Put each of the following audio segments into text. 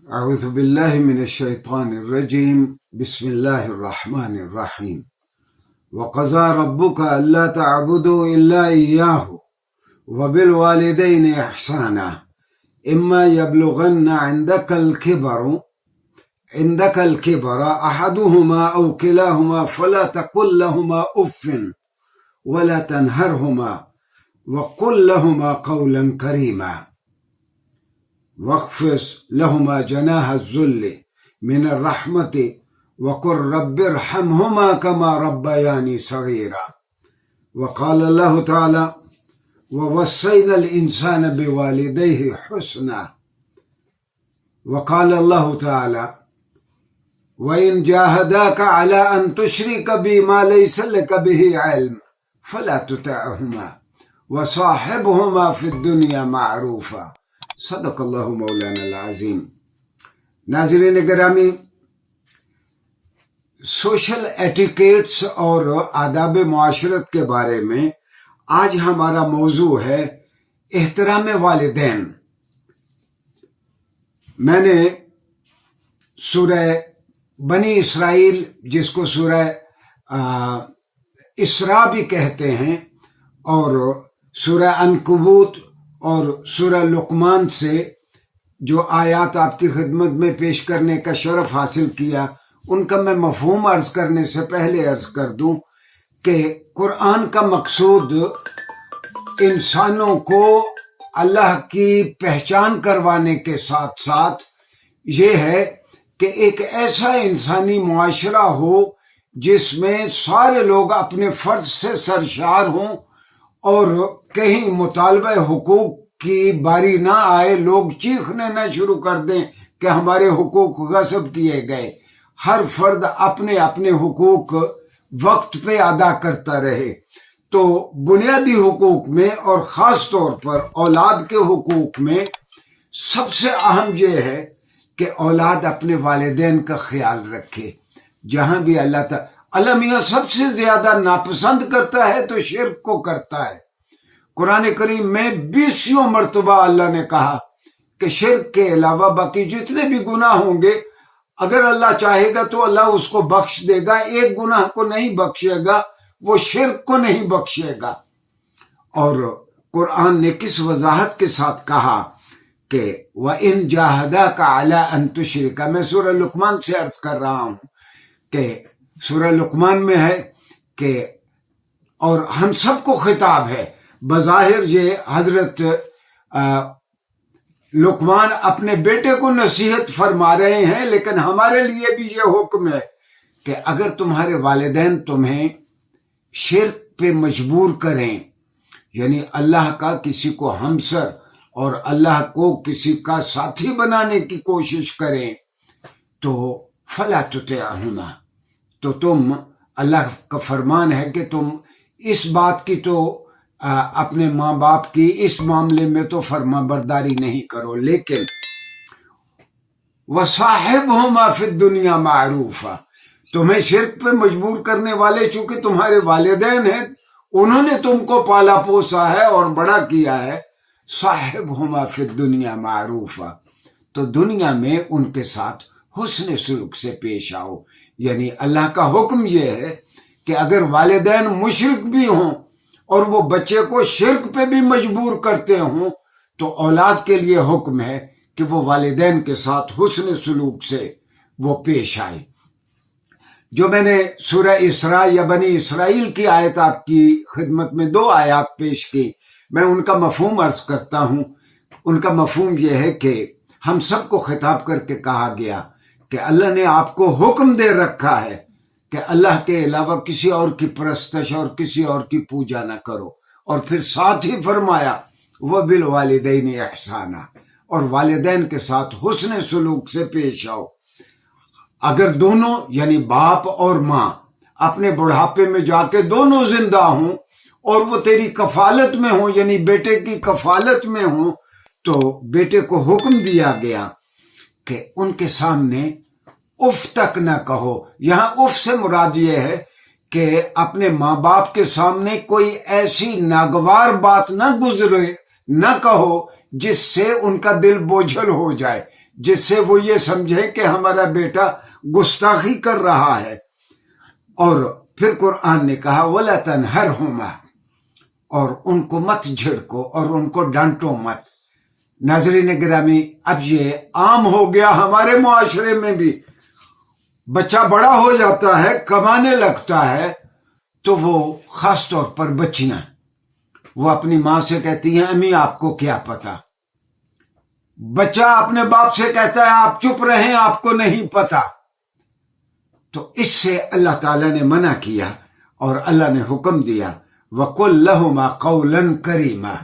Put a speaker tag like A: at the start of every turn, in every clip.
A: أعوذ بالله من الشيطان الرجيم. بسم الله الرحمن الرحيم. وقضى ربك ألا تعبدوا إلا إياه وبالوالدين إحسانا إما يبلغن عندك الكبر أحدهما أو كلاهما فلا تقل لهما أف ولا تنهرهما وقل لهما قولا كريما واخفض لهما جناح الذل من الرحمة وقل رب ارحمهما كما ربياني صغيرا. وقال الله تعالى ووصينا الإنسان بوالديه حسنا. وقال الله تعالى وإن جاهداك على أن تشرك بي ما ليس لك به علم فلا تطعهما وصاحبهما في الدنيا معروفا. صدق اللہ مولانا العظیم. ناظرین گرامی، سوشل ایٹیکیٹس اور آداب معاشرت کے بارے میں آج ہمارا موضوع ہے احترام والدین. میں نے سورہ بنی اسرائیل، جس کو سورہ اسراء بھی کہتے ہیں، اور سورہ عنکبوت اور سورہ لقمان سے جو آیات آپ کی خدمت میں پیش کرنے کا شرف حاصل کیا، ان کا میں مفہوم عرض کرنے سے پہلے عرض کر دوں کہ قرآن کا مقصود انسانوں کو اللہ کی پہچان کروانے کے ساتھ ساتھ یہ ہے کہ ایک ایسا انسانی معاشرہ ہو جس میں سارے لوگ اپنے فرض سے سرشار ہوں اور کہیں مطالبہ حقوق کی باری نہ آئے، لوگ چیخنے نہ شروع کر دیں کہ ہمارے حقوق غصب کیے گئے. ہر فرد اپنے اپنے حقوق وقت پہ ادا کرتا رہے. تو بنیادی حقوق میں اور خاص طور پر اولاد کے حقوق میں سب سے اہم یہ ہے کہ اولاد اپنے والدین کا خیال رکھے. جہاں بھی اللہ میاں سب سے زیادہ ناپسند کرتا ہے تو شرک کو کرتا ہے. قرآن کریم میں 20 مرتبہ اللہ نے کہا کہ شرک کے علاوہ باقی جتنے بھی گناہ ہوں گے اگر اللہ چاہے گا تو اللہ اس کو بخش دے گا. ایک گناہ کو نہیں بخشے گا، وہ شرک کو نہیں بخشے گا. اور قرآن نے کس وضاحت کے ساتھ کہا کہ وَإِن جَاهَدَاكَ عَلَىٰ أَن تُشْرِكَ. میں سورہ لقمان سے عرض کر رہا ہوں کہ سورہ لقمان میں ہے کہ، اور ہم سب کو خطاب ہے. بظاہر یہ حضرت لقمان اپنے بیٹے کو نصیحت فرما رہے ہیں، لیکن ہمارے لیے بھی یہ حکم ہے کہ اگر تمہارے والدین تمہیں شرک پہ مجبور کریں، یعنی اللہ کا کسی کو ہمسر اور اللہ کو کسی کا ساتھی بنانے کی کوشش کریں، تو فلا تطعهما، تو تم، اللہ کا فرمان ہے کہ تم اس بات کی تو اپنے ماں باپ کی اس معاملے میں تو فرما برداری نہیں کرو، لیکن وصاحبہما فی الدنیا معروفا. تمہیں شرک پہ مجبور کرنے والے چونکہ تمہارے والدین ہیں، انہوں نے تم کو پالا پوسا ہے اور بڑا کیا ہے. صاحبہما فی الدنیا معروفا، تو دنیا میں ان کے ساتھ حسن سلوک سے پیش آؤ. یعنی اللہ کا حکم یہ ہے کہ اگر والدین مشرک بھی ہوں اور وہ بچے کو شرک پہ بھی مجبور کرتے ہوں تو اولاد کے لیے حکم ہے کہ وہ والدین کے ساتھ حسن سلوک سے وہ پیش آئے. جو میں نے سورہ اسراء یا بنی اسرائیل کی آیت آپ کی خدمت میں 2 آیات پیش کی، میں ان کا مفہوم عرض کرتا ہوں. ان کا مفہوم یہ ہے کہ ہم سب کو خطاب کر کے کہا گیا کہ اللہ نے آپ کو حکم دے رکھا ہے کہ اللہ کے علاوہ کسی اور کی پرستش اور کسی اور کی پوجا نہ کرو، اور پھر ساتھ ہی فرمایا وَبِالْوَالِدَيْنِ إِحْسَانًا، اور والدین کے ساتھ حسن سلوک سے پیش آؤ. اگر دونوں یعنی باپ اور ماں اپنے بڑھاپے میں جا کے دونوں زندہ ہوں اور وہ تیری کفالت میں ہوں، یعنی بیٹے کی کفالت میں ہوں، تو بیٹے کو حکم دیا گیا کہ ان کے سامنے اف تک نہ کہو. یہاں اف سے مراد یہ ہے کہ اپنے ماں باپ کے سامنے کوئی ایسی ناگوار بات نہ گزرے، نہ کہو جس سے ان کا دل بوجھل ہو جائے. جس سے وہ یہ سمجھے کہ ہمارا بیٹا گستاخی کر رہا ہے۔ اور پھر قرآن نے کہا وَلَا تَنْهَرْهُمَا، اور ان کو مت جھڑکو اور ان کو ڈانٹو مت۔ ناظرین گرامی، اب یہ عام ہو گیا ہمارے معاشرے میں بھی، بچہ بڑا ہو جاتا ہے، کمانے لگتا ہے، تو وہ خاص طور پر بچیاں وہ اپنی ماں سے کہتی ہیں امی آپ کو کیا پتا۔ بچہ اپنے باپ سے کہتا ہے آپ چپ رہیں آپ کو نہیں پتا۔ تو اس سے اللہ تعالیٰ نے منع کیا اور اللہ نے حکم دیا وَقُلْ لَهُمَا قَوْلًا كَرِيمًا،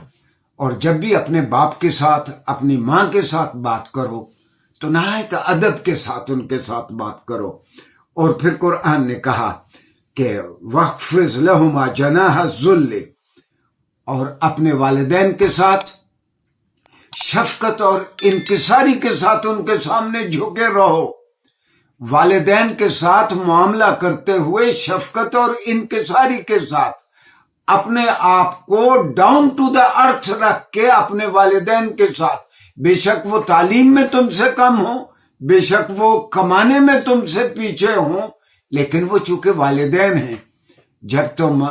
A: اور جب بھی اپنے باپ کے ساتھ اپنی ماں کے ساتھ بات کرو تو نہایت ادب کے ساتھ ان کے ساتھ بات کرو۔ اور پھر قرآن نے کہا کہ وَاخْفِضْ لَهُمَا جَنَاحَ الذُّلِّ، اور اپنے والدین کے ساتھ شفقت اور انکساری کے ساتھ ان کے سامنے جھکے رہو۔ والدین کے ساتھ معاملہ کرتے ہوئے شفقت اور انکساری کے ساتھ اپنے آپ کو ڈاؤن ٹو دا ارتھ رکھ کے اپنے والدین کے ساتھ، بے شک وہ تعلیم میں تم سے کم ہوں، بے شک وہ کمانے میں تم سے پیچھے ہوں، لیکن وہ چونکہ والدین ہیں، جب تم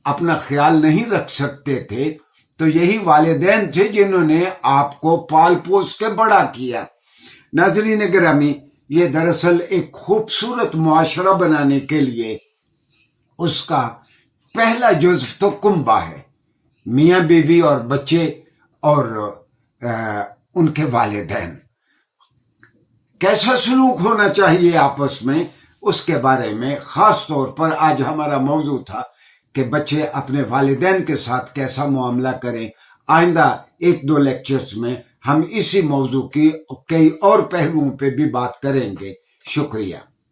A: اپنا خیال نہیں رکھ سکتے تھے تو یہی والدین تھے جنہوں نے آپ کو پال پوس کے بڑا کیا۔ ناظرین گرامی، یہ دراصل ایک خوبصورت معاشرہ بنانے کے لیے اس کا پہلا جزو تو کنبہ ہے، میاں بیوی اور بچے اور ان کے والدین، کیسا سلوک ہونا چاہیے آپس میں، اس کے بارے میں خاص طور پر آج ہمارا موضوع تھا کہ بچے اپنے والدین کے ساتھ کیسا معاملہ کریں۔ آئندہ 1-2 لیکچرز میں ہم اسی موضوع کی کئی اور پہلوؤں پہ بھی بات کریں گے۔ شکریہ۔